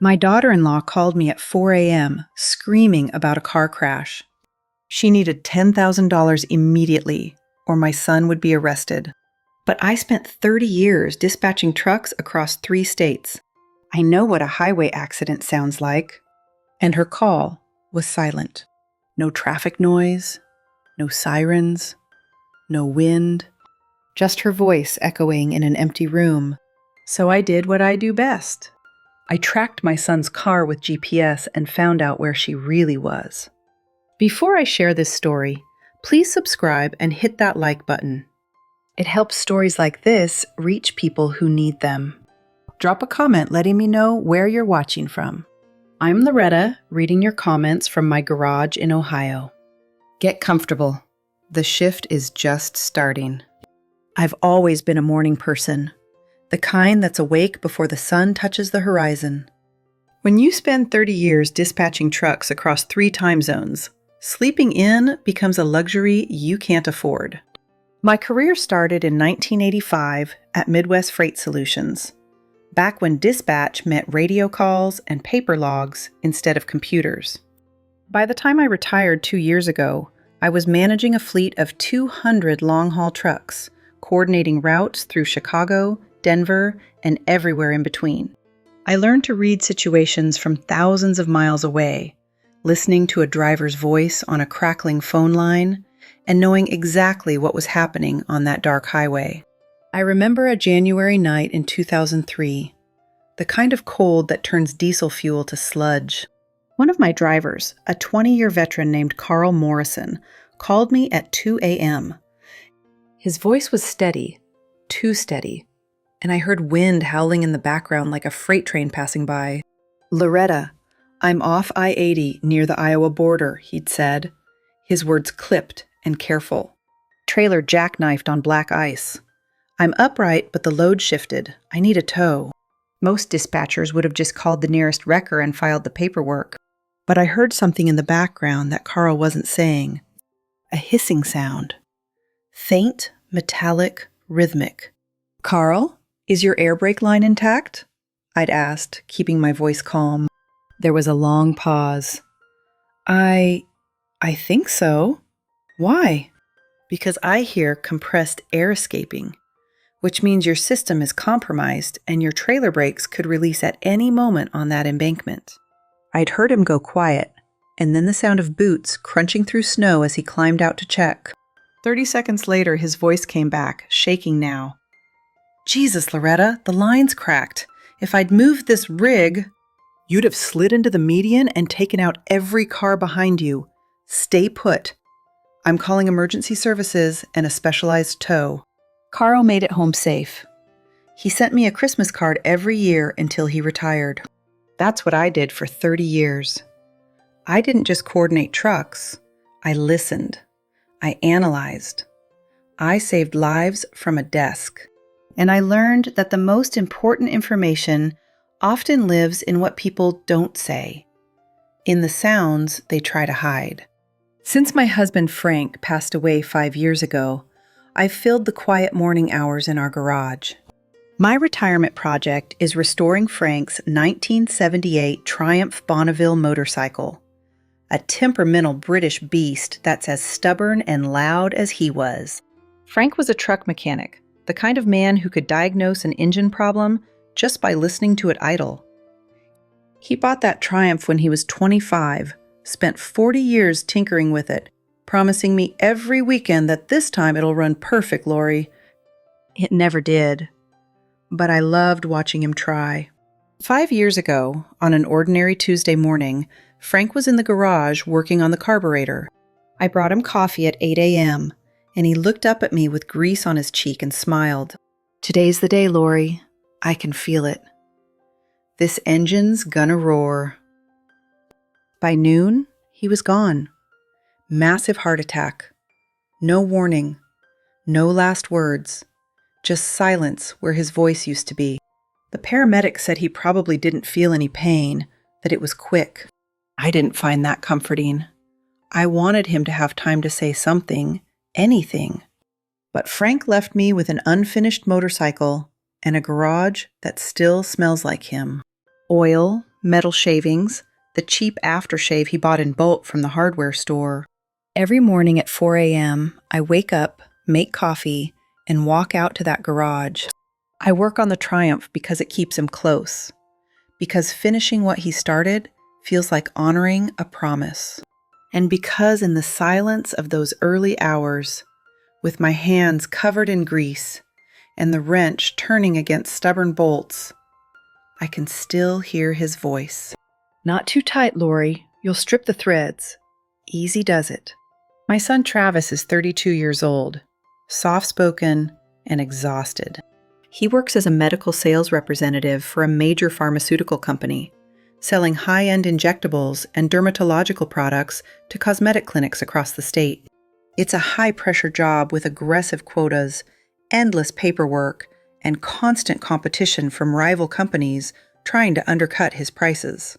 My daughter-in-law called me at 4 a.m., screaming about a car crash. She needed $10,000 immediately, or my son would be arrested. But I spent 30 years dispatching trucks across 3 states. I know what a highway accident sounds like. And her call was silent. No traffic noise, no sirens, no wind, just her voice echoing in an empty room. So I did what I do best. I tracked my son's car with GPS and found out where she really was. Before I share this story, please subscribe and hit that like button. It helps stories like this reach people who need them. Drop a comment letting me know where you're watching from. I'm Loretta, reading your comments from my garage in Ohio. Get comfortable. The shift is just starting. I've always been a morning person, the kind that's awake before the sun touches the horizon. When you spend 30 years dispatching trucks across 3 time zones, sleeping in becomes a luxury you can't afford. My career started in 1985 at Midwest Freight Solutions, back when dispatch meant radio calls and paper logs instead of computers. By the time I retired 2 years ago, I was managing a fleet of 200 long-haul trucks, coordinating routes through Chicago, Denver, and everywhere in between. I learned to read situations from thousands of miles away, listening to a driver's voice on a crackling phone line, and knowing exactly what was happening on that dark highway. I remember a January night in 2003, the kind of cold that turns diesel fuel to sludge. One of my drivers, a 20-year veteran named Carl Morrison, called me at 2 a.m. His voice was steady, too steady, and I heard wind howling in the background like a freight train passing by. "Loretta, I'm off I-80 near the Iowa border," he'd said, his words clipped and careful. Trailer jackknifed on black ice. "I'm upright, but the load shifted. I need a tow." Most dispatchers would have just called the nearest wrecker and filed the paperwork. But I heard something in the background that Carl wasn't saying. A hissing sound. Faint, metallic, rhythmic. "Carl, is your air brake line intact?" I'd asked, keeping my voice calm. There was a long pause. I think so. Why?" "Because I hear compressed air escaping, which means your system is compromised and your trailer brakes could release at any moment on that embankment." I'd heard him go quiet, and then the sound of boots crunching through snow as he climbed out to check. 30 seconds later, his voice came back, shaking now. "Jesus, Loretta, the line's cracked. If I'd moved this rig, you'd have slid into the median and taken out every car behind you. Stay put. I'm calling emergency services and a specialized tow." Carl made it home safe. He sent me a Christmas card every year until he retired. That's what I did for 30 years. I didn't just coordinate trucks. I listened. I analyzed. I saved lives from a desk. And I learned that the most important information often lives in what people don't say, in the sounds they try to hide. Since my husband Frank passed away 5 years ago, I've filled the quiet morning hours in our garage. My retirement project is restoring Frank's 1978 Triumph Bonneville motorcycle, a temperamental British beast that's as stubborn and loud as he was. Frank was a truck mechanic, the kind of man who could diagnose an engine problem just by listening to it idle. He bought that Triumph when he was 25, spent 40 years tinkering with it, promising me every weekend that this time it'll run perfect, Lori. It never did. But I loved watching him try. 5 years ago, on an ordinary Tuesday morning, Frank was in the garage working on the carburetor. I brought him coffee at 8 a.m., and he looked up at me with grease on his cheek and smiled. "Today's the day, Lori. I can feel it. This engine's gonna roar." By noon, he was gone. Massive heart attack. No warning. No last words. Just silence where his voice used to be. The paramedic said he probably didn't feel any pain, that it was quick. I didn't find that comforting. I wanted him to have time to say something, anything. But Frank left me with an unfinished motorcycle and a garage that still smells like him. Oil, metal shavings, the cheap aftershave he bought in bulk from the hardware store. Every morning at 4 a.m., I wake up, make coffee, and walk out to that garage. I work on the Triumph because it keeps him close. Because finishing what he started feels like honoring a promise. And because in the silence of those early hours, with my hands covered in grease and the wrench turning against stubborn bolts, I can still hear his voice. Not too tight, Lori. You'll strip the threads. Easy does it. My son Travis is 32 years old, soft-spoken and exhausted. He works as a medical sales representative for a major pharmaceutical company, selling high-end injectables and dermatological products to cosmetic clinics across the state. It's a high-pressure job with aggressive quotas, endless paperwork, and constant competition from rival companies trying to undercut his prices.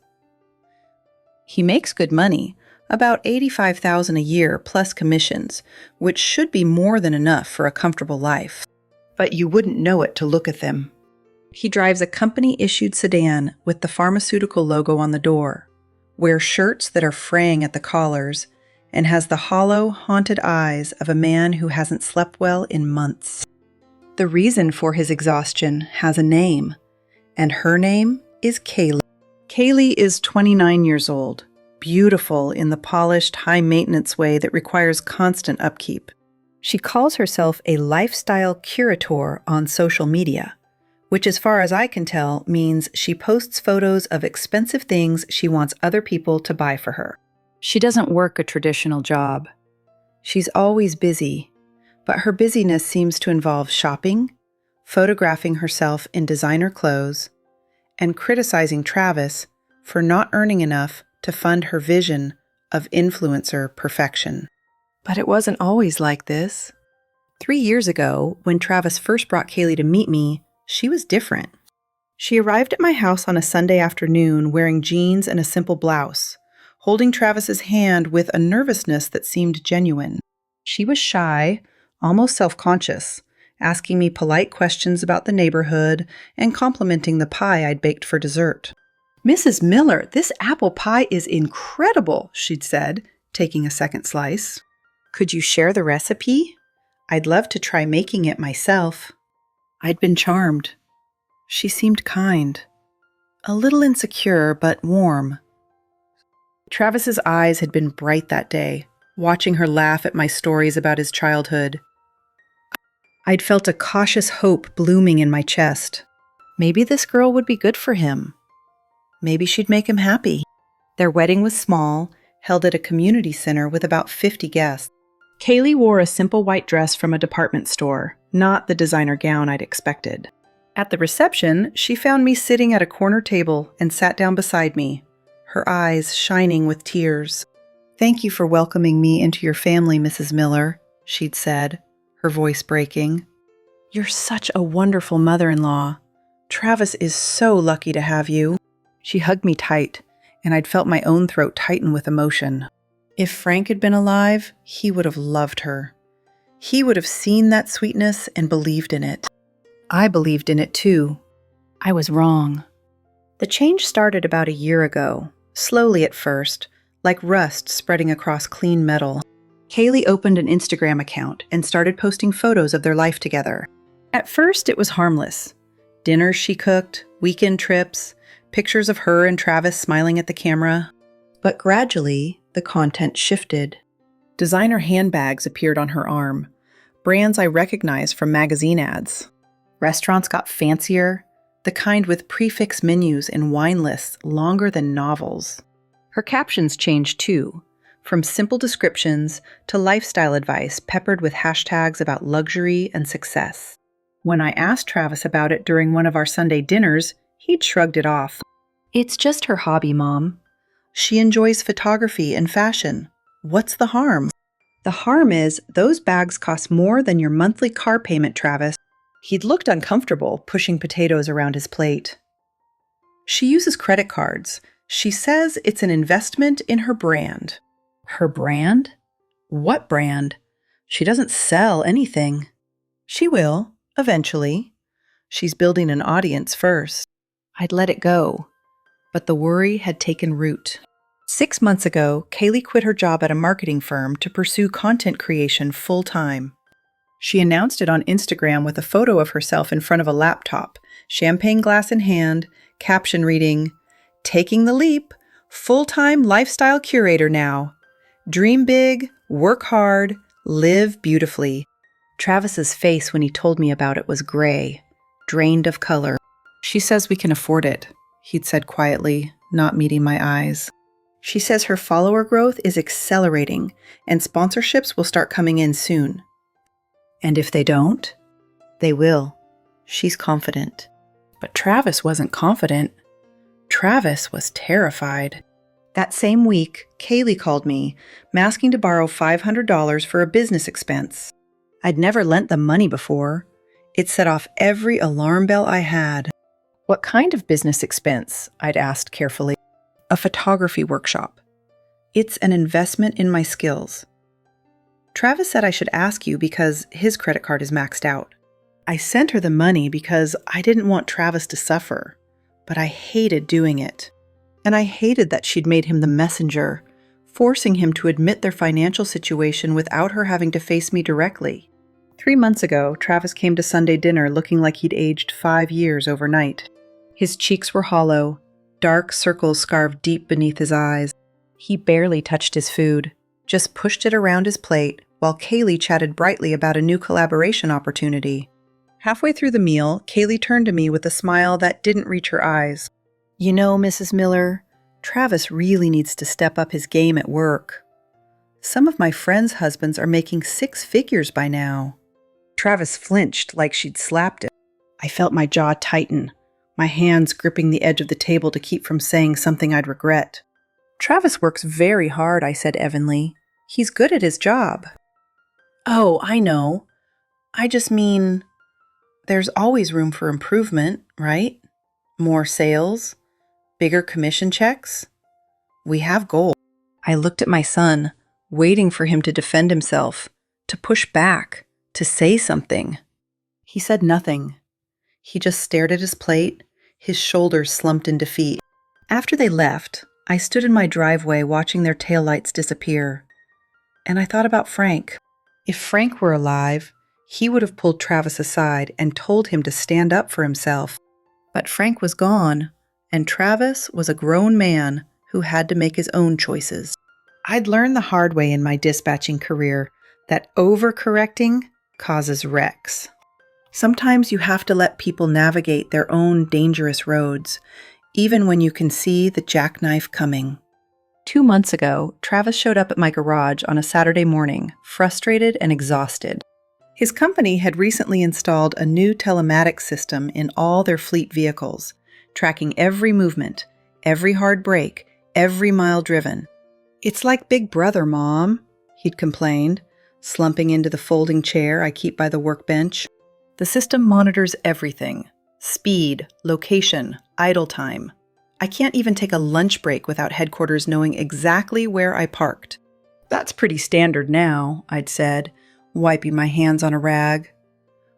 He makes good money, about $85,000 a year plus commissions, which should be more than enough for a comfortable life. But you wouldn't know it to look at them. He drives a company-issued sedan with the pharmaceutical logo on the door, wears shirts that are fraying at the collars, and has the hollow, haunted eyes of a man who hasn't slept well in months. The reason for his exhaustion has a name, and her name is Kaylee. Kaylee is 29 years old, beautiful in the polished, high-maintenance way that requires constant upkeep. She calls herself a lifestyle curator on social media, which as far as I can tell means she posts photos of expensive things she wants other people to buy for her. She doesn't work a traditional job. She's always busy, but her busyness seems to involve shopping, photographing herself in designer clothes, and criticizing Travis for not earning enough to fund her vision of influencer perfection. But it wasn't always like this. 3 years ago, when Travis first brought Kaylee to meet me, she was different. She arrived at my house on a Sunday afternoon wearing jeans and a simple blouse, holding Travis's hand with a nervousness that seemed genuine. She was shy, almost self-conscious, asking me polite questions about the neighborhood and complimenting the pie I'd baked for dessert. "Mrs. Miller, this apple pie is incredible," she'd said, taking a second slice. "Could you share the recipe? I'd love to try making it myself." I'd been charmed. She seemed kind. A little insecure, but warm. Travis's eyes had been bright that day, watching her laugh at my stories about his childhood. I'd felt a cautious hope blooming in my chest. Maybe this girl would be good for him. Maybe she'd make him happy. Their wedding was small, held at a community center with about 50 guests. Kaylee wore a simple white dress from a department store, not the designer gown I'd expected. At the reception, she found me sitting at a corner table and sat down beside me, her eyes shining with tears. "Thank you for welcoming me into your family, Mrs. Miller," she'd said, her voice breaking. "You're such a wonderful mother-in-law. Travis is so lucky to have you." She hugged me tight, and I'd felt my own throat tighten with emotion. If Frank had been alive, he would have loved her. He would have seen that sweetness and believed in it. I believed in it too. I was wrong. The change started about a year ago, slowly at first, like rust spreading across clean metal. Kaylee opened an Instagram account and started posting photos of their life together. At first, it was harmless. Dinners she cooked, weekend trips, pictures of her and Travis smiling at the camera. But gradually, the content shifted. Designer handbags appeared on her arm, brands I recognized from magazine ads. Restaurants got fancier, the kind with prefix menus and wine lists longer than novels. Her captions changed too, from simple descriptions to lifestyle advice peppered with hashtags about luxury and success. When I asked Travis about it during one of our Sunday dinners, he'd shrugged it off. "It's just her hobby, Mom. She enjoys photography and fashion. What's the harm?" "The harm is those bags cost more than your monthly car payment, Travis." He'd looked uncomfortable, pushing potatoes around his plate. "She uses credit cards. She says it's an investment in her brand." "Her brand? What brand? She doesn't sell anything." "She will, eventually. She's building an audience first." I'd let it go. but the worry had taken root. 6 months ago, Kaylee quit her job at a marketing firm to pursue content creation full-time. She announced it on Instagram with a photo of herself in front of a laptop, champagne glass in hand, caption reading, "Taking the leap, full-time lifestyle curator now. Dream big, work hard, live beautifully." Travis's face when he told me about it was gray, drained of color. "She says we can afford it," he'd said quietly, not meeting my eyes. "She says her follower growth is accelerating and sponsorships will start coming in soon. And if they don't, they will. She's confident." But Travis wasn't confident. Travis was terrified. That same week, Kaylee called me, asking to borrow $500 for a business expense. I'd never lent them money before. It set off every alarm bell I had. "What kind of business expense?" I'd asked carefully. "A photography workshop. It's an investment in my skills." "Travis said I should ask you because his credit card is maxed out." I sent her the money because I didn't want Travis to suffer, but I hated doing it. And I hated that she'd made him the messenger, forcing him to admit their financial situation without her having to face me directly. 3 months ago, Travis came to Sunday dinner looking like he'd aged 5 years overnight. His cheeks were hollow, dark circles carved deep beneath his eyes. He barely touched his food, just pushed it around his plate, while Kaylee chatted brightly about a new collaboration opportunity. Halfway through the meal, Kaylee turned to me with a smile that didn't reach her eyes. "You know, Mrs. Miller, Travis really needs to step up his game at work. Some of my friends' husbands are making 6 figures by now." Travis flinched like she'd slapped him. I felt my jaw tighten, my hands gripping the edge of the table to keep from saying something I'd regret. "Travis works very hard," I said evenly. "He's good at his job." "Oh, I know. I just mean, there's always room for improvement, right? More sales, bigger commission checks. We have goals." I looked at my son, waiting for him to defend himself, to push back, to say something. He said nothing. He just stared at his plate, his shoulders slumped in defeat. After they left, I stood in my driveway watching their taillights disappear. And I thought about Frank. If Frank were alive, he would have pulled Travis aside and told him to stand up for himself. But Frank was gone, and Travis was a grown man who had to make his own choices. I'd learned the hard way in my dispatching career that overcorrecting causes wrecks. Sometimes you have to let people navigate their own dangerous roads, even when you can see the jackknife coming. 2 months ago, Travis showed up at my garage on a Saturday morning, frustrated and exhausted. His company had recently installed a new telematics system in all their fleet vehicles, tracking every movement, every hard brake, every mile driven. "It's like Big Brother, Mom," he'd complained, slumping into the folding chair I keep by the workbench. "The system monitors everything: speed, location, idle time. I can't even take a lunch break without headquarters knowing exactly where I parked." "That's pretty standard now," I'd said, wiping my hands on a rag.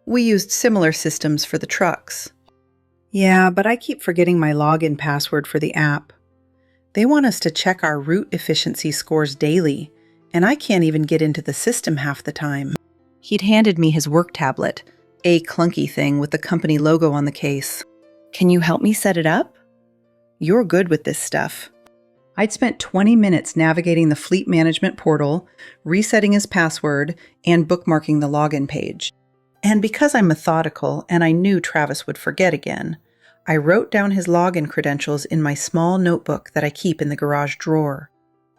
"We used similar systems for the trucks." "Yeah, but I keep forgetting my login password for the app. They want us to check our route efficiency scores daily, and I can't even get into the system half the time." He'd handed me his work tablet, a clunky thing with the company logo on the case. "Can you help me set it up? You're good with this stuff." I'd spent 20 minutes navigating the fleet management portal, resetting his password, and bookmarking the login page. And because I'm methodical and I knew Travis would forget again, I wrote down his login credentials in my small notebook that I keep in the garage drawer.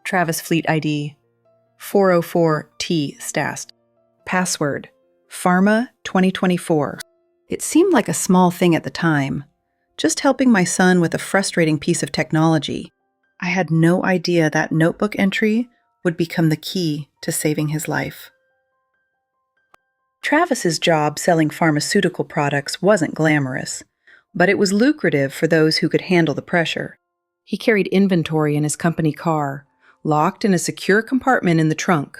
Travis Fleet ID 404T Stast. Password Pharma 2024. It seemed like a small thing at the time, just helping my son with a frustrating piece of technology. I had no idea that notebook entry would become the key to saving his life. Travis's job selling pharmaceutical products wasn't glamorous, but it was lucrative for those who could handle the pressure. He carried inventory in his company car, locked in a secure compartment in the trunk.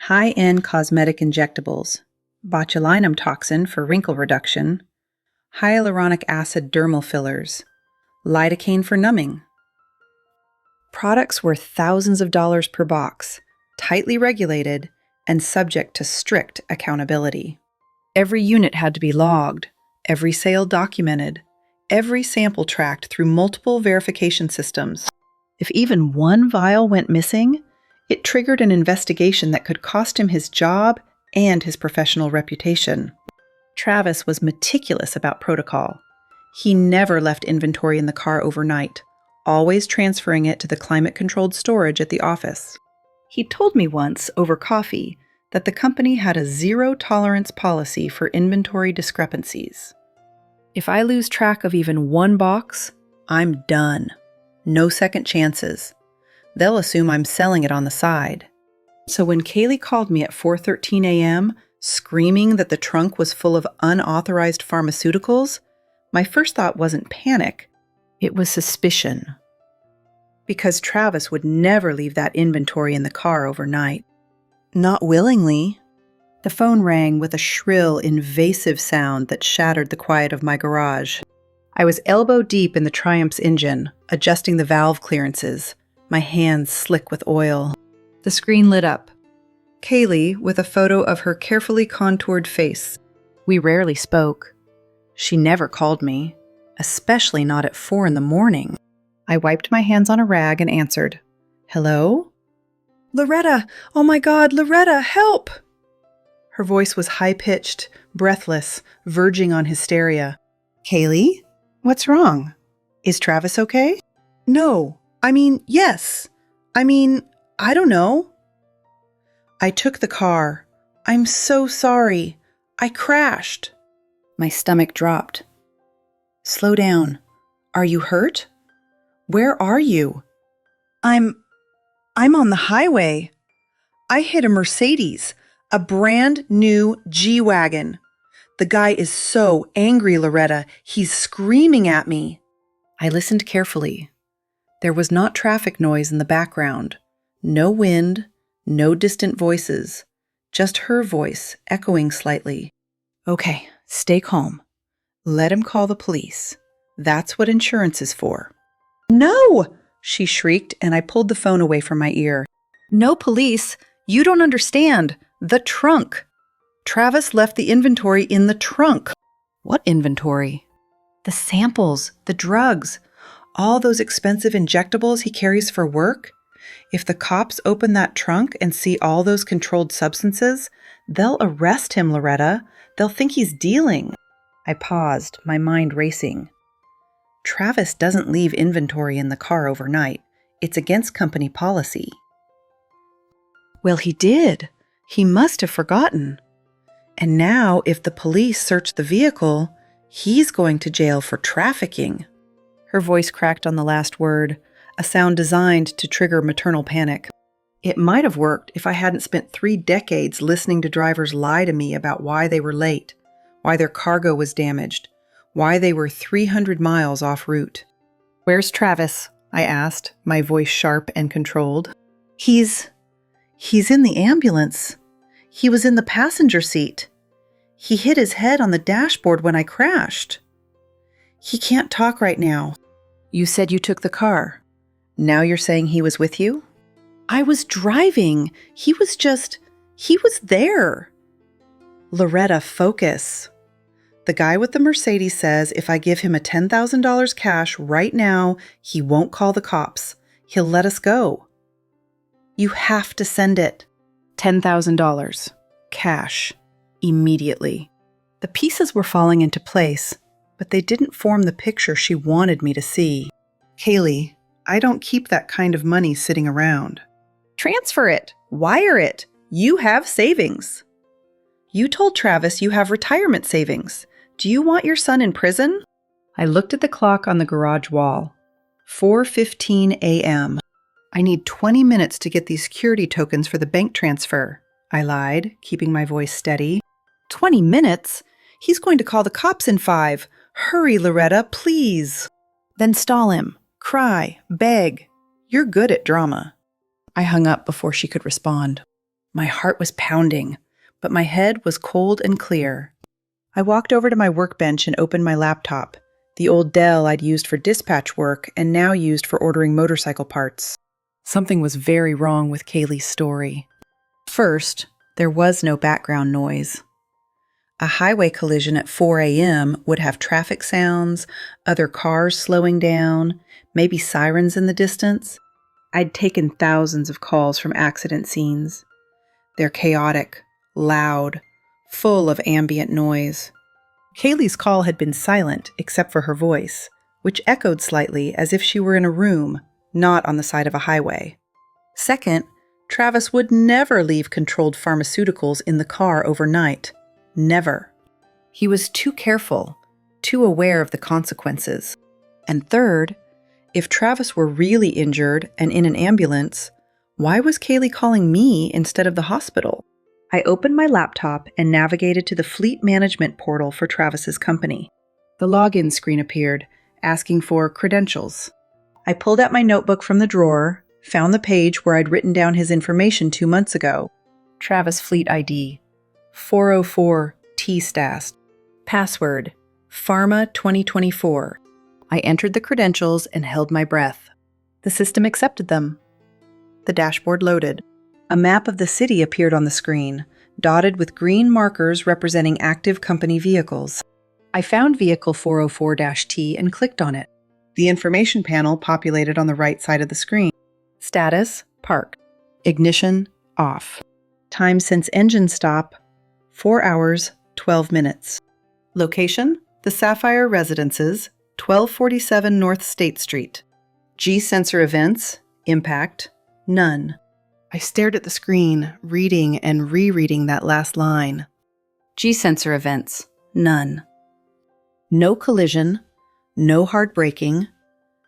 High-end cosmetic injectables, botulinum toxin for wrinkle reduction, hyaluronic acid dermal fillers, lidocaine for numbing, Products worth thousands of dollars per box, tightly regulated, and subject to strict accountability. Every unit had to be logged, every sale documented, every sample tracked through multiple verification systems. If even one vial went missing, it triggered an investigation that could cost him his job and his professional reputation. Travis was meticulous about protocol. He never left inventory in the car overnight, always transferring it to the climate-controlled storage at the office. He told me once, over coffee, that the company had a zero-tolerance policy for inventory discrepancies. If I lose track of even one box, I'm done. No second chances. They'll assume I'm selling it on the side. So when Kaylee called me at 4:13 a.m., screaming that the trunk was full of unauthorized pharmaceuticals, my first thought wasn't panic. It was suspicion. Because Travis would never leave that inventory in the car overnight. Not willingly. The phone rang with a shrill, invasive sound that shattered the quiet of my garage. I was elbow deep in the Triumph's engine, adjusting the valve clearances, my hands slick with oil. The screen lit up. Kaylee, with a photo of her carefully contoured face. We rarely spoke. She never called me, especially not at 4 a.m. I wiped my hands on a rag and answered, "Hello?" "Loretta! Oh my God, Loretta, help!" Her voice was high-pitched, breathless, verging on hysteria. "Kaylee? What's wrong? Is Travis okay?" "No. Yes. I don't know." "I took the car. I'm so sorry. I crashed." My stomach dropped. "Slow down. Are you hurt? Where are you?" I'm on the highway. I hit a Mercedes, a brand new G-Wagon. The guy is so angry, Loretta. He's screaming at me." I listened carefully. There was not traffic noise in the background. No wind, no distant voices. Just her voice, echoing slightly. "Okay, stay calm. Let him call the police. That's what insurance is for." "No!" she shrieked, and I pulled the phone away from my ear. "No police. You don't understand. The trunk. Travis left the inventory in the trunk." "What inventory?" "The samples, the drugs, all those expensive injectables he carries for work. If the cops open that trunk and see all those controlled substances, they'll arrest him, Loretta. They'll think he's dealing." I paused, my mind racing. Travis doesn't leave inventory in the car overnight. It's against company policy. Well, he did. He must have forgotten. And now, if the police search the vehicle, he's going to jail for trafficking. Her voice cracked on the last word, a sound designed to trigger maternal panic. It might have worked if I hadn't spent 3 decades listening to drivers lie to me about why they were late, why their cargo was damaged, why they were 300 miles off route. "Where's Travis?" I asked, my voice sharp and controlled. He's in the ambulance. He was in the passenger seat. He hit his head on the dashboard when I crashed. He can't talk right now." "You said you took the car. Now you're saying he was with you?" "I was driving. He was there." "Loretta, focus. The guy with the Mercedes says if I give him a $10,000 cash right now, he won't call the cops. He'll let us go. You have to send it. $10,000. Cash. Immediately." The pieces were falling into place, but they didn't form the picture she wanted me to see. "Kaylee, I don't keep that kind of money sitting around." "Transfer it. Wire it. You have savings." "You told Travis you have retirement savings. Do you want your son in prison?" I looked at the clock on the garage wall. 4:15 a.m. "I need 20 minutes to get these security tokens for the bank transfer," I lied, keeping my voice steady. 20 minutes? He's going to call the cops in 5. Hurry, Loretta, please. Then stall him. Cry. Beg. You're good at drama. I hung up before she could respond. My heart was pounding, but my head was cold and clear. I walked over to my workbench and opened my laptop, the old Dell I'd used for dispatch work and now used for ordering motorcycle parts. Something was very wrong with Kaylee's story. First, there was no background noise. A highway collision at 4 a.m. would have traffic sounds, other cars slowing down, maybe sirens in the distance. I'd taken thousands of calls from accident scenes. They're chaotic, loud, full of ambient noise. Kaylee's call had been silent except for her voice, which echoed slightly as if she were in a room, not on the side of a highway. Second, Travis would never leave controlled pharmaceuticals in the car overnight. Never. He was too careful, too aware of the consequences. And third, if Travis were really injured and in an ambulance, why was Kaylee calling me instead of the hospital? I opened my laptop and navigated to the fleet management portal for Travis's company. The login screen appeared, asking for credentials. I pulled out my notebook from the drawer, found the page where I'd written down his information 2 months ago. Travis Fleet ID, 404 T-Stas. Password, Pharma 2024. I entered the credentials and held my breath. The system accepted them. The dashboard loaded. A map of the city appeared on the screen, dotted with green markers representing active company vehicles. I found vehicle 404-T and clicked on it. The information panel populated on the right side of the screen. Status, parked. Ignition, off. Time since engine stop, 4 hours, 12 minutes. Location, the Sapphire Residences, 1247 North State Street. G-sensor events, impact, none. I stared at the screen, reading and rereading that last line. G-sensor events, none. No collision, no hard braking,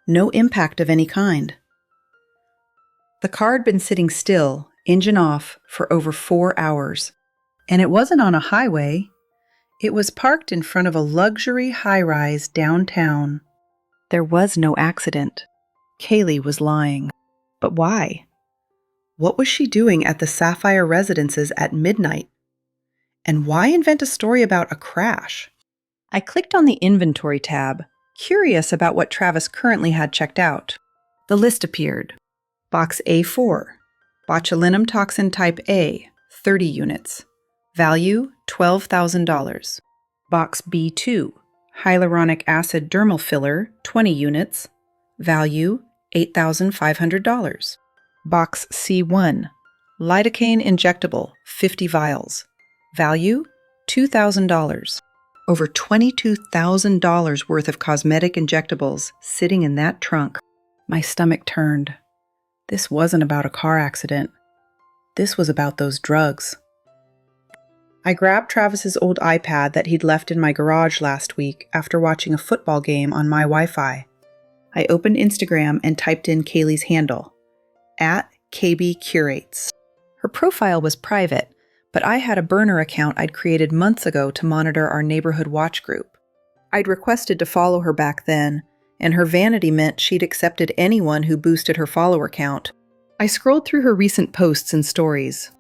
no impact of any kind. The car had been sitting still, engine off, for over 4 hours. And it wasn't on a highway. It was parked in front of a luxury high-rise downtown. There was no accident. Kaylee was lying. But why? What was she doing at the Sapphire Residences at midnight? And why invent a story about a crash? I clicked on the Inventory tab, curious about what Travis currently had checked out. The list appeared. Box A4, botulinum toxin type A, 30 units. Value, $12,000. Box B2, hyaluronic acid dermal filler, 20 units. Value, $8,500. Box C1, lidocaine injectable, 50 vials. Value, $2,000. Over $22,000 worth of cosmetic injectables sitting in that trunk. My stomach turned. This wasn't about a car accident. This was about those drugs. I grabbed Travis's old iPad that he'd left in my garage last week after watching a football game on my Wi-Fi. I opened Instagram and typed in Kaylee's handle, @KBCurates. Her profile was private, but I had a burner account I'd created months ago to monitor our neighborhood watch group. I'd requested to follow her back then, and her vanity meant she'd accepted anyone who boosted her follower count. I scrolled through her recent posts and stories.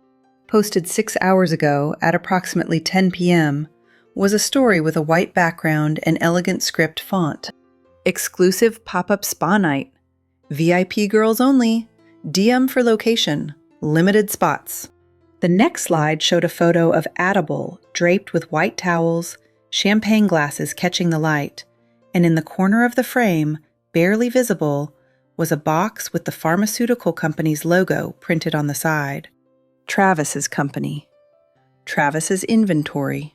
Posted 6 hours ago at approximately 10 p.m. was a story with a white background and elegant script font. Exclusive pop-up spa night. VIP girls only. DM for location. Limited spots. The next slide showed a photo of Attabull draped with white towels, champagne glasses catching the light, and in the corner of the frame, barely visible, was a box with the pharmaceutical company's logo printed on the side. Travis's company. Travis's inventory.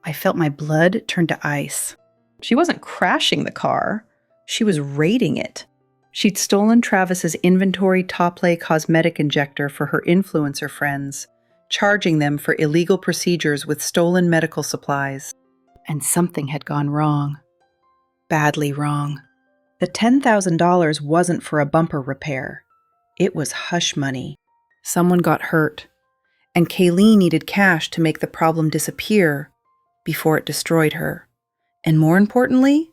I felt my blood turn to ice. She wasn't crashing the car. She was raiding it. She'd stolen Travis's inventory Toplay cosmetic injector for her influencer friends, charging them for illegal procedures with stolen medical supplies. And something had gone wrong. Badly wrong. The $10,000 wasn't for a bumper repair. It was hush money. Someone got hurt, and Kaylee needed cash to make the problem disappear before it destroyed her. And more importantly,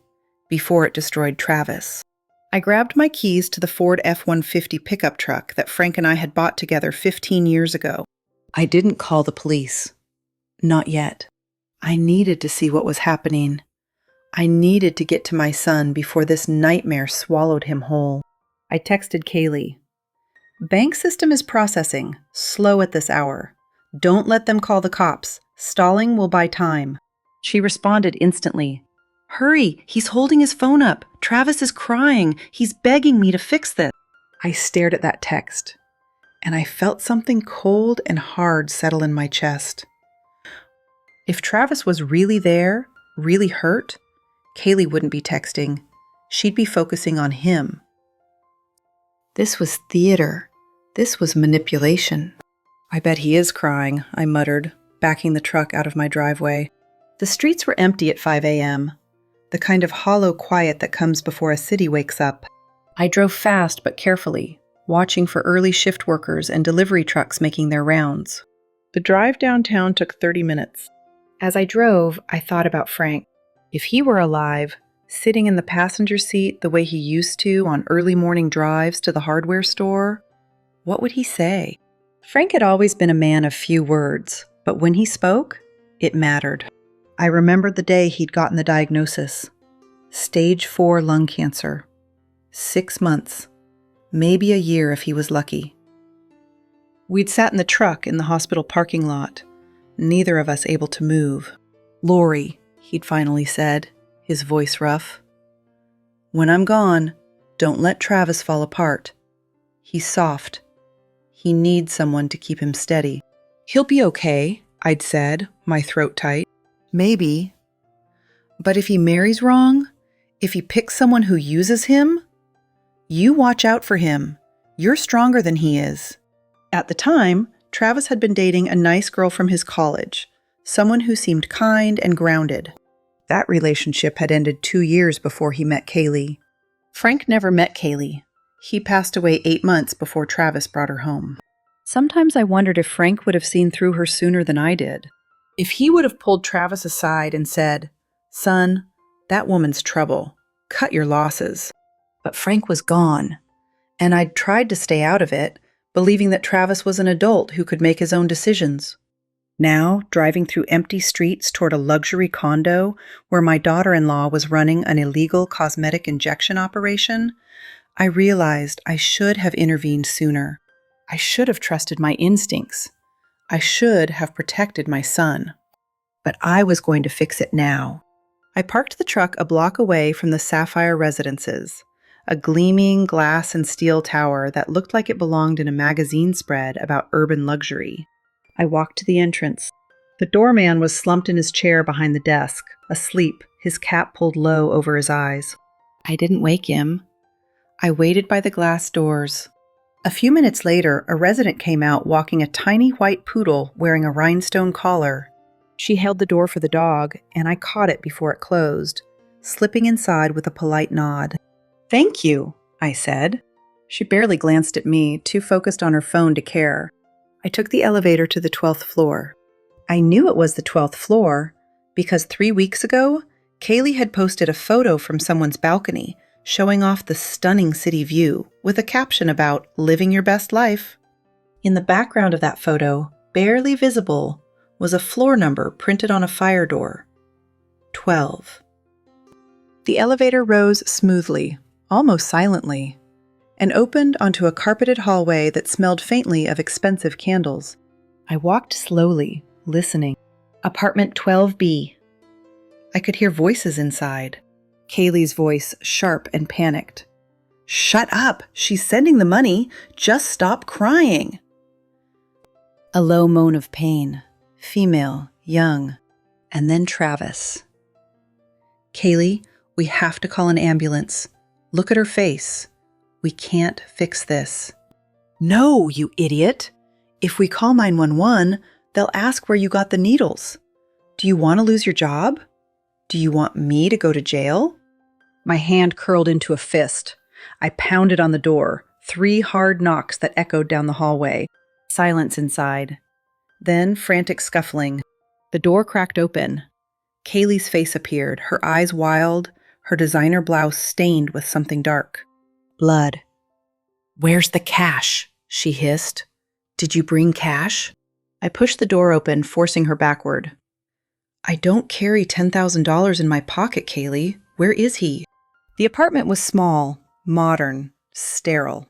before it destroyed Travis. I grabbed my keys to the Ford F-150 pickup truck that Frank and I had bought together 15 years ago. I didn't call the police. Not yet. I needed to see what was happening. I needed to get to my son before this nightmare swallowed him whole. I texted Kaylee. Bank system is processing. Slow at this hour. Don't let them call the cops. Stalling will buy time. She responded instantly. Hurry, he's holding his phone up. Travis is crying. He's begging me to fix this. I stared at that text, and I felt something cold and hard settle in my chest. If Travis was really there, really hurt, Kaylee wouldn't be texting. She'd be focusing on him. This was theater. This was manipulation. I bet he is crying, I muttered, backing the truck out of my driveway. The streets were empty at 5 a.m., the kind of hollow quiet that comes before a city wakes up. I drove fast but carefully, watching for early shift workers and delivery trucks making their rounds. The drive downtown took 30 minutes. As I drove, I thought about Frank. If he were alive, sitting in the passenger seat the way he used to on early morning drives to the hardware store, what would he say? Frank had always been a man of few words, but when he spoke, it mattered. I remembered the day he'd gotten the diagnosis. Stage 4 lung cancer. 6 months. Maybe a year if he was lucky. We'd sat in the truck in the hospital parking lot, neither of us able to move. Lori, he'd finally said, his voice rough. When I'm gone, don't let Travis fall apart. He's soft. He needs someone to keep him steady. He'll be okay, I'd said, my throat tight. Maybe. But if he marries wrong, if he picks someone who uses him, you watch out for him. You're stronger than he is. At the time, Travis had been dating a nice girl from his college, someone who seemed kind and grounded. That relationship had ended 2 years before he met Kaylee. Frank never met Kaylee. He passed away 8 months before Travis brought her home. Sometimes I wondered if Frank would have seen through her sooner than I did. If he would have pulled Travis aside and said, "Son, that woman's trouble. Cut your losses." But Frank was gone, and I'd tried to stay out of it, believing that Travis was an adult who could make his own decisions. Now, driving through empty streets toward a luxury condo where my daughter-in-law was running an illegal cosmetic injection operation, I realized I should have intervened sooner. I should have trusted my instincts. I should have protected my son. But I was going to fix it now. I parked the truck a block away from the Sapphire Residences, a gleaming glass and steel tower that looked like it belonged in a magazine spread about urban luxury. I walked to the entrance. The doorman was slumped in his chair behind the desk, asleep, his cap pulled low over his eyes. I didn't wake him. I waited by the glass doors. A few minutes later, a resident came out walking a tiny white poodle wearing a rhinestone collar. She held the door for the dog, and I caught it before it closed, slipping inside with a polite nod. "Thank you," I said. She barely glanced at me, too focused on her phone to care. I took the elevator to the 12th floor. I knew it was the 12th floor because 3 weeks ago, Kaylee had posted a photo from someone's balcony showing off the stunning city view with a caption about living your best life. In the background of that photo, barely visible, was a floor number printed on a fire door. 12. The elevator rose smoothly, almost silently, and opened onto a carpeted hallway that smelled faintly of expensive candles. I walked slowly, listening. Apartment 12B. I could hear voices inside. Kaylee's voice, sharp and panicked. "Shut up! She's sending the money! Just stop crying!" A low moan of pain. Female, young, and then Travis. "Kaylee, we have to call an ambulance. Look at her face. We can't fix this." "No, you idiot! If we call 911, they'll ask where you got the needles. Do you want to lose your job? Do you want me to go to jail?" My hand curled into a fist. I pounded on the door, 3 hard knocks that echoed down the hallway. Silence inside. Then frantic scuffling. The door cracked open. Kaylee's face appeared, her eyes wild, her designer blouse stained with something dark. Blood. "Where's the cash?" she hissed. "Did you bring cash?" I pushed the door open, forcing her backward. "I don't carry $10,000 in my pocket, Kaylee. Where is he?" The apartment was small, modern, sterile.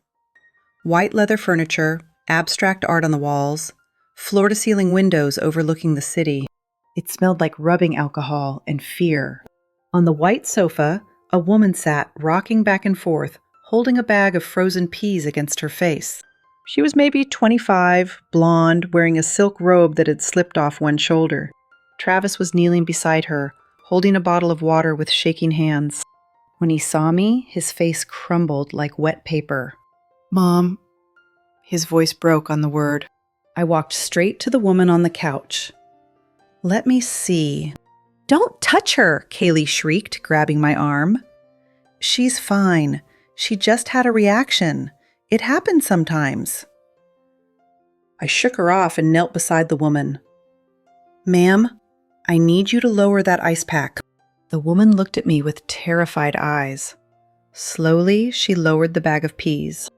White leather furniture, abstract art on the walls, floor-to-ceiling windows overlooking the city. It smelled like rubbing alcohol and fear. On the white sofa, a woman sat rocking back and forth, holding a bag of frozen peas against her face. She was maybe 25, blonde, wearing a silk robe that had slipped off one shoulder. Travis was kneeling beside her, holding a bottle of water with shaking hands. When he saw me, his face crumbled like wet paper. "Mom." His voice broke on the word. I walked straight to the woman on the couch. "Let me see." "Don't touch her," Kaylee shrieked, grabbing my arm. "She's fine. She just had a reaction. It happens sometimes." I shook her off and knelt beside the woman. "Ma'am, I need you to lower that ice pack." The woman looked at me with terrified eyes. Slowly, she lowered the bag of peas.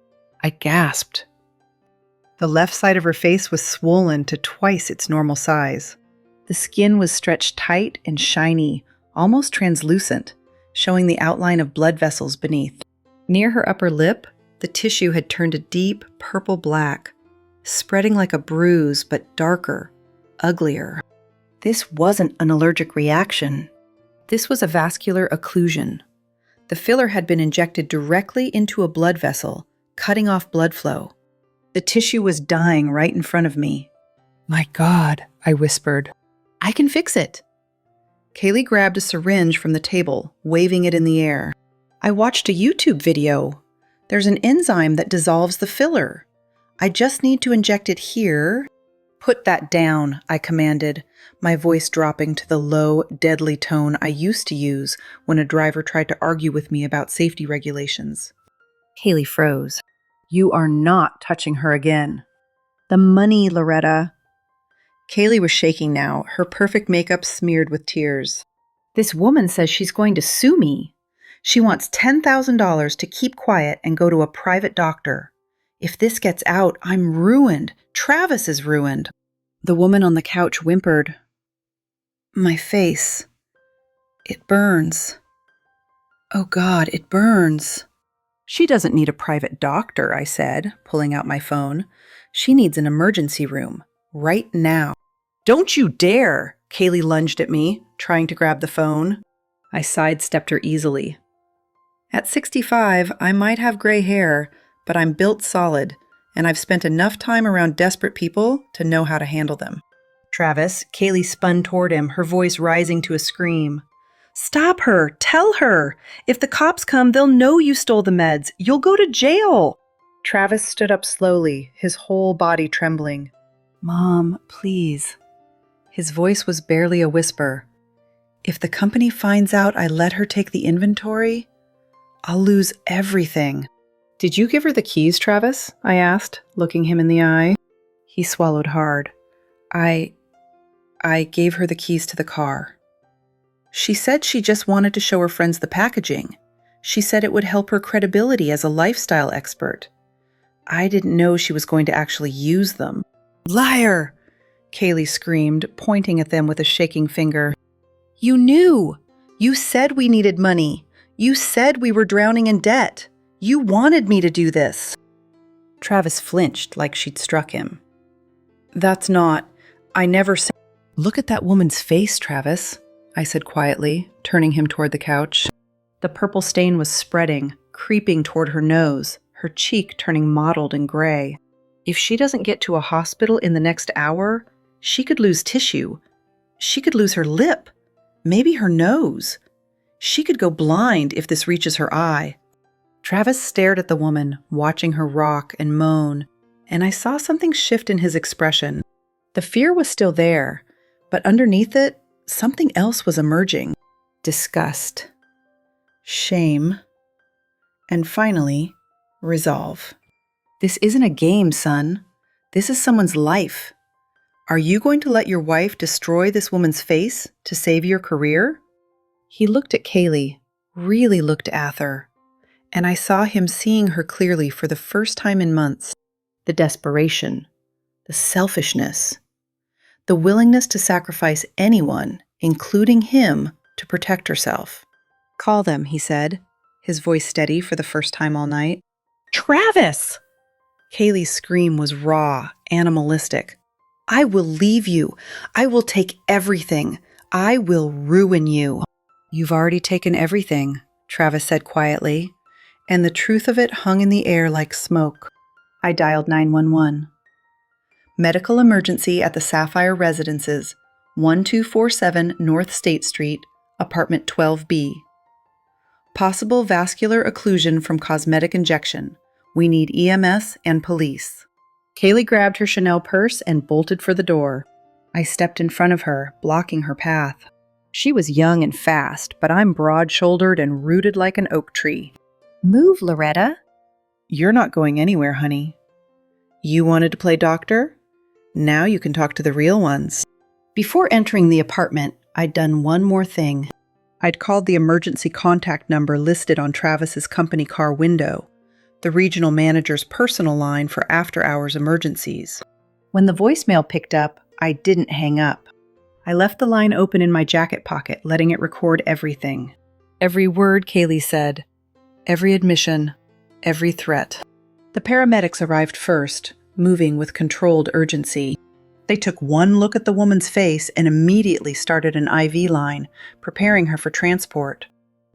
I gasped. The left side of her face was swollen to twice its normal size. The skin was stretched tight and shiny, almost translucent, showing the outline of blood vessels beneath. Near her upper lip, the tissue had turned a deep purple black, spreading like a bruise but darker, uglier. This wasn't an allergic reaction. This was a vascular occlusion. The filler had been injected directly into a blood vessel, cutting off blood flow. The tissue was dying right in front of me. "My God," I whispered. "I can fix it." Kaylee grabbed a syringe from the table, waving it in the air. "I watched a YouTube video. There's an enzyme that dissolves the filler. I just need to inject it here." "Put that down," I commanded, my voice dropping to the low, deadly tone I used to use when a driver tried to argue with me about safety regulations. Kaylee froze. "You are not touching her again." "The money, Loretta." Kaylee was shaking now, her perfect makeup smeared with tears. "This woman says she's going to sue me. She wants $10,000 to keep quiet and go to a private doctor. If this gets out, I'm ruined. Travis is ruined." The woman on the couch whimpered. "My face. It burns. Oh God, it burns." "She doesn't need a private doctor," I said, pulling out my phone. "She needs an emergency room. Right now." "Don't you dare!" Kaylee lunged at me, trying to grab the phone. I sidestepped her easily. At 65, I might have gray hair, but I'm built solid, and I've spent enough time around desperate people to know how to handle them. "Travis," Kaylee spun toward him, her voice rising to a scream. "Stop her! Tell her! If the cops come, they'll know you stole the meds. You'll go to jail!" Travis stood up slowly, his whole body trembling. "Mom, please." His voice was barely a whisper. "If the company finds out I let her take the inventory, I'll lose everything." "Did you give her the keys, Travis?" I asked, looking him in the eye. He swallowed hard. I gave her the keys to the car. She said she just wanted to show her friends the packaging. She said it would help her credibility as a lifestyle expert. I didn't know she was going to actually use them." "Liar!" Kaylee screamed, pointing at them with a shaking finger. "You knew! You said we needed money. You said we were drowning in debt. You wanted me to do this." Travis flinched like she'd struck him. "That's not. I never said." "Look at that woman's face, Travis," I said quietly, turning him toward the couch. The purple stain was spreading, creeping toward her nose, her cheek turning mottled and gray. If she doesn't get to a hospital in the next hour, she could lose tissue. She could lose her lip, maybe her nose. She could go blind if this reaches her eye. Travis stared at the woman, watching her rock and moan, and I saw something shift in his expression. The fear was still there, but underneath it, something else was emerging. Disgust, shame, and finally, resolve. "This isn't a game, son. This is someone's life. Are you going to let your wife destroy this woman's face to save your career?" He looked at Kaylee, really looked at her, and I saw him seeing her clearly for the first time in months. The desperation, the selfishness, the willingness to sacrifice anyone, including him, to protect herself. "Call them," he said, his voice steady for the first time all night. "Travis!" Kaylee's scream was raw, animalistic. "I will leave you. I will take everything. I will ruin you." "You've already taken everything," Travis said quietly, and the truth of it hung in the air like smoke. I dialed 911. Medical emergency at the Sapphire Residences, 1247 North State Street, apartment 12B. Possible vascular occlusion from cosmetic injection. We need EMS and police. Kaylee grabbed her Chanel purse and bolted for the door. I stepped in front of her, blocking her path. She was young and fast, but I'm broad-shouldered and rooted like an oak tree. "Move, Loretta." "You're not going anywhere, honey. You wanted to play doctor? Now you can talk to the real ones." Before entering the apartment, I'd done one more thing. I'd called the emergency contact number listed on Travis's company car window, the regional manager's personal line for after-hours emergencies. When the voicemail picked up, I didn't hang up. I left the line open in my jacket pocket, letting it record everything. Every word Kaylee said, every admission, every threat. The paramedics arrived first, moving with controlled urgency. They took one look at the woman's face and immediately started an IV line, preparing her for transport.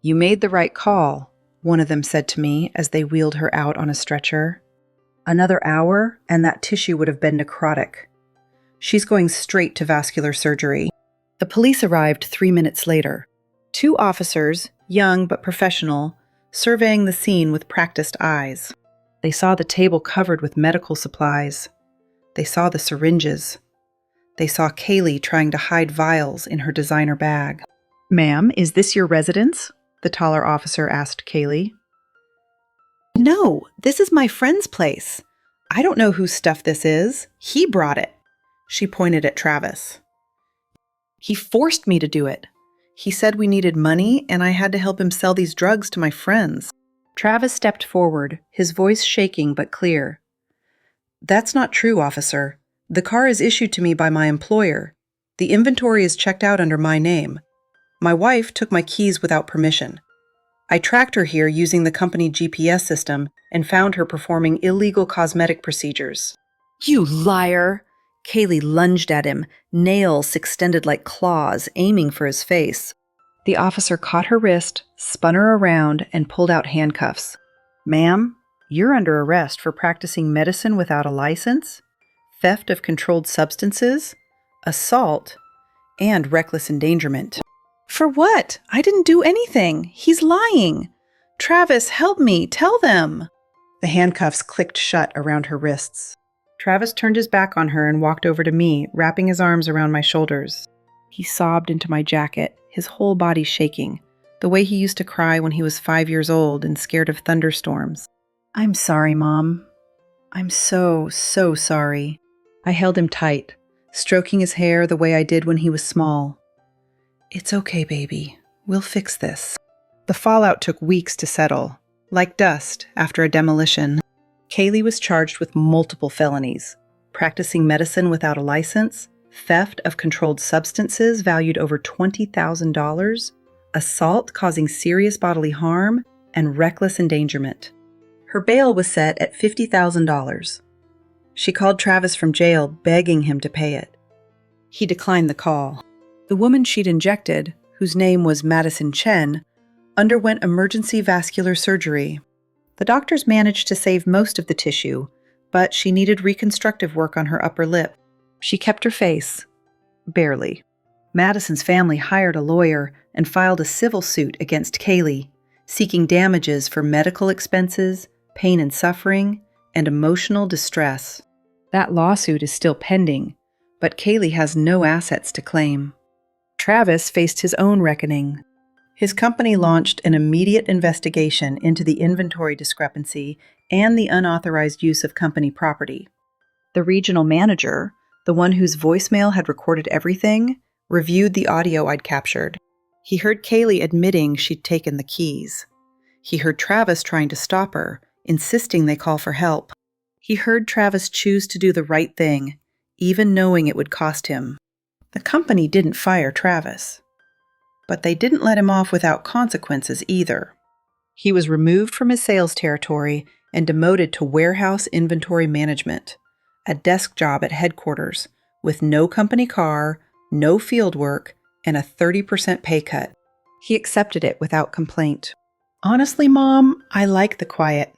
"You made the right call," one of them said to me as they wheeled her out on a stretcher. "Another hour, and that tissue would have been necrotic. She's going straight to vascular surgery." The police arrived 3 minutes later. 2 officers, young but professional, surveying the scene with practiced eyes. They saw the table covered with medical supplies. They saw the syringes. They saw Kaylee trying to hide vials in her designer bag. "Ma'am, is this your residence?" the taller officer asked Kaylee. "No, this is my friend's place. I don't know whose stuff this is. He brought it." She pointed at Travis. "He forced me to do it. He said we needed money and I had to help him sell these drugs to my friends." Travis stepped forward, his voice shaking but clear. "That's not true, officer. The car is issued to me by my employer. The inventory is checked out under my name. My wife took my keys without permission. I tracked her here using the company GPS system and found her performing illegal cosmetic procedures." "You liar!" Kaylee lunged at him, nails extended like claws, aiming for his face. The officer caught her wrist, spun her around, and pulled out handcuffs. "Ma'am, you're under arrest for practicing medicine without a license, theft of controlled substances, assault, and reckless endangerment." "For what? I didn't do anything. He's lying. Travis, help me. Tell them." The handcuffs clicked shut around her wrists. Travis turned his back on her and walked over to me, wrapping his arms around my shoulders. He sobbed into my jacket, his whole body shaking, the way he used to cry when he was 5 years old and scared of thunderstorms. "I'm sorry, Mom. I'm so sorry." I held him tight, stroking his hair the way I did when he was small. "It's okay, baby. We'll fix this." The fallout took weeks to settle, like dust after a demolition. Kaylee was charged with multiple felonies: practicing medicine without a license, theft of controlled substances valued over $20,000, assault causing serious bodily harm, and reckless endangerment. Her bail was set at $50,000. She called Travis from jail, begging him to pay it. He declined the call. The woman she'd injected, whose name was Madison Chen, underwent emergency vascular surgery. The doctors managed to save most of the tissue, but she needed reconstructive work on her upper lip. She kept her face. Barely. Madison's family hired a lawyer and filed a civil suit against Kaylee, seeking damages for medical expenses, pain and suffering, and emotional distress. That lawsuit is still pending, but Kaylee has no assets to claim. Travis faced his own reckoning. His company launched an immediate investigation into the inventory discrepancy and the unauthorized use of company property. The regional manager, the one whose voicemail had recorded everything, reviewed the audio I'd captured. He heard Kaylee admitting she'd taken the keys. He heard Travis trying to stop her, insisting they call for help. He heard Travis choose to do the right thing, even knowing it would cost him. The company didn't fire Travis. But they didn't let him off without consequences either. He was removed from his sales territory and demoted to warehouse inventory management, a desk job at headquarters with no company car, no field work, and a 30% pay cut. He accepted it without complaint. "Honestly, Mom, I like the quiet,"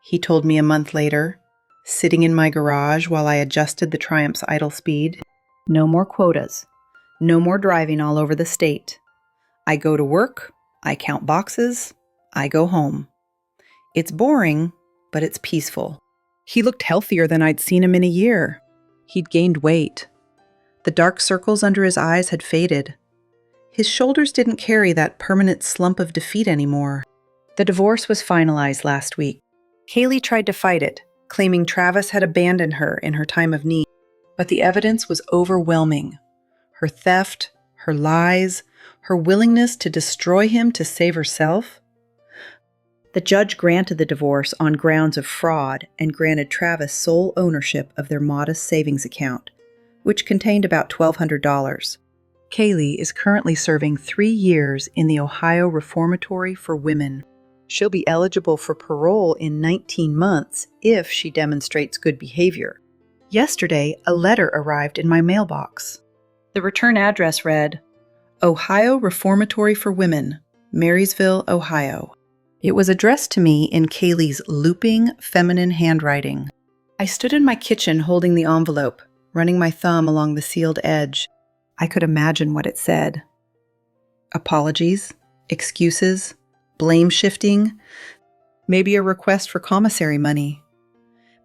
he told me a month later, sitting in my garage while I adjusted the Triumph's idle speed. "No more quotas. No more driving all over the state. I go to work, I count boxes, I go home. It's boring, but it's peaceful." He looked healthier than I'd seen him in a year. He'd gained weight. The dark circles under his eyes had faded. His shoulders didn't carry that permanent slump of defeat anymore. The divorce was finalized last week. Kaylee tried to fight it, claiming Travis had abandoned her in her time of need. But the evidence was overwhelming. Her theft, her lies, her willingness to destroy him to save herself. The judge granted the divorce on grounds of fraud and granted Travis sole ownership of their modest savings account, which contained about $1,200. Kaylee is currently serving 3 years in the Ohio Reformatory for Women. She'll be eligible for parole in 19 months if she demonstrates good behavior. Yesterday, a letter arrived in my mailbox. The return address read, Ohio Reformatory for Women, Marysville, Ohio. It was addressed to me in Kaylee's looping, feminine handwriting. I stood in my kitchen holding the envelope, running my thumb along the sealed edge. I could imagine what it said. Apologies, excuses, blame shifting, maybe a request for commissary money,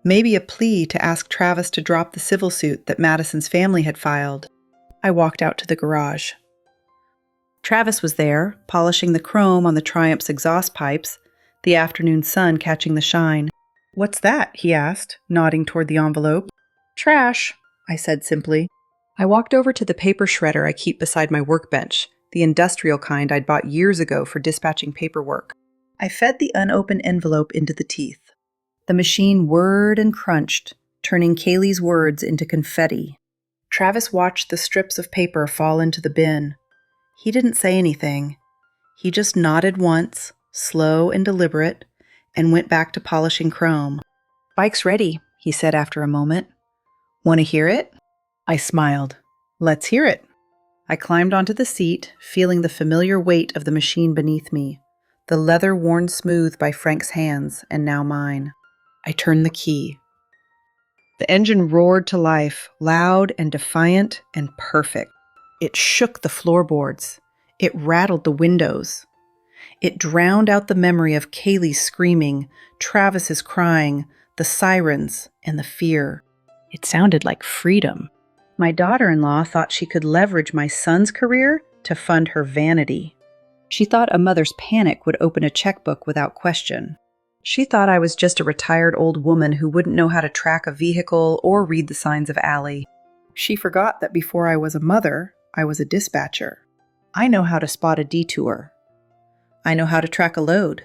maybe a plea to ask Travis to drop the civil suit that Madison's family had filed. I walked out to the garage. Travis was there, polishing the chrome on the Triumph's exhaust pipes, the afternoon sun catching the shine. "What's that?" he asked, nodding toward the envelope. "Trash," I said simply. I walked over to the paper shredder I keep beside my workbench, the industrial kind I'd bought years ago for dispatching paperwork. I fed the unopened envelope into the teeth. The machine whirred and crunched, turning Kaylee's words into confetti. Travis watched the strips of paper fall into the bin. He didn't say anything. He just nodded once, slow and deliberate, and went back to polishing chrome. "Bike's ready," he said after a moment. "Want to hear it?" I smiled. "Let's hear it." I climbed onto the seat, feeling the familiar weight of the machine beneath me, the leather worn smooth by Frank's hands and now mine. I turned the key. The engine roared to life, loud and defiant and perfect. It shook the floorboards. It rattled the windows. It drowned out the memory of Kaylee's screaming, Travis's crying, the sirens, and the fear. It sounded like freedom. My daughter-in-law thought she could leverage my son's career to fund her vanity. She thought a mother's panic would open a checkbook without question. She thought I was just a retired old woman who wouldn't know how to track a vehicle or read the signs of alley. She forgot that before I was a mother, I was a dispatcher. I know how to spot a detour. I know how to track a load.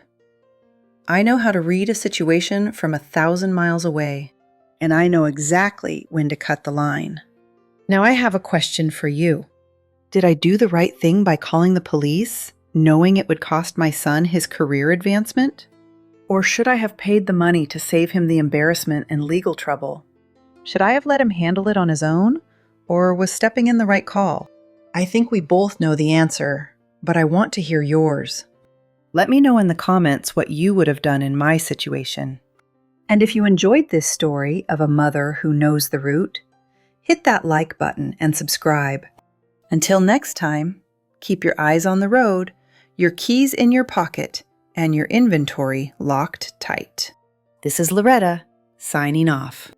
I know how to read a situation from 1,000 miles away. And I know exactly when to cut the line. Now I have a question for you. Did I do the right thing by calling the police, knowing it would cost my son his career advancement? Or should I have paid the money to save him the embarrassment and legal trouble? Should I have let him handle it on his own? Or was stepping in the right call? I think we both know the answer, but I want to hear yours. Let me know in the comments what you would have done in my situation. And if you enjoyed this story of a mother who knows the route, hit that like button and subscribe. Until next time, keep your eyes on the road, your keys in your pocket, and your inventory locked tight. This is Loretta, signing off.